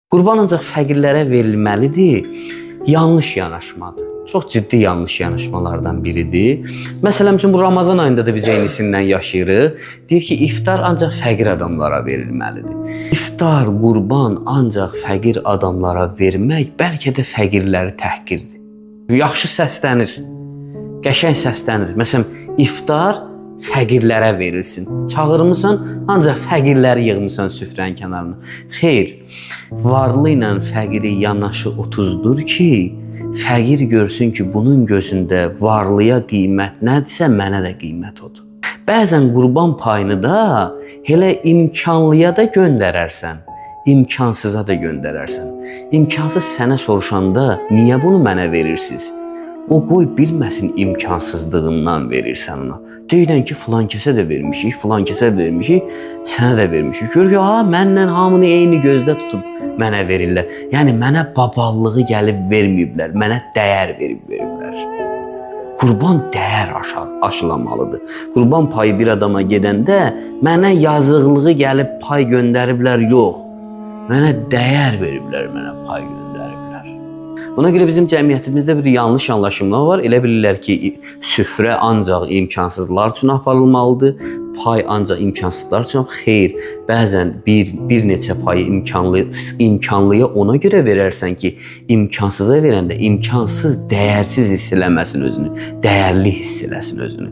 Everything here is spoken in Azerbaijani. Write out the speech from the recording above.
Qurban ancaq fəqirlərə verilməlidir. Yanlış yanaşmadır. Çox ciddi yanlış yanaşmalardan biridir. Məsələn üçün bu Ramazan ayında da biz eynisindən yaşayırıq. Deyir ki, iftar ancaq fəqir adamlara verilməlidir. İftar, qurban ancaq fəqir adamlara vermək bəlkə də fəqirləri təhqirdir. Yaxşı səslənir, qəşəng səslənir. Məsələn, iftar fəqirlərə verilsin. Çağırmısan, ancaq fəqirləri yığmısan süfrənin kənarına. Xeyr, varlı ilə fəqiri yanaşı 30-dur ki, fəqir görsün ki, bunun gözündə varlıya qiymət nədirsə, mənə də qiymət odur. Bəzən qurban payını da elə imkanlıya da göndərərsən, imkansıza da göndərərsən. İmkansız sənə soruşanda, niyə bunu mənə verirsiniz? O qoy bilməsin imkansızlığından verirsən ona. Deyilən ki, filan kəsə də vermişik, filan kəsə vermişik, sənə də vermişik. Gör ki, mənlə hamını eyni gözdə tutub mənə verirlər. Yəni, mənə baballığı gəlib verməyiblər, mənə dəyər veriblər. Qurban dəyər aşılamalıdır. Qurban payı bir adama gedəndə mənə yazıqlığı gəlib pay göndəriblər, yox. Mənə dəyər veriblər, mənə pay göndəriblər. Buna görə bizim cəmiyyətimizdə bir yanlış anlaşımlar var. Elə bilirlər ki, süfrə ancaq imkansızlar üçün aparılmalıdır, pay ancaq imkansızlar üçün. Xeyr, bəzən bir neçə payı imkanlıya ona görə verərsən ki, imkansıza verəndə imkansız, dəyərsiz hiss eləməsin özünü, dəyərli hiss eləsin özünü.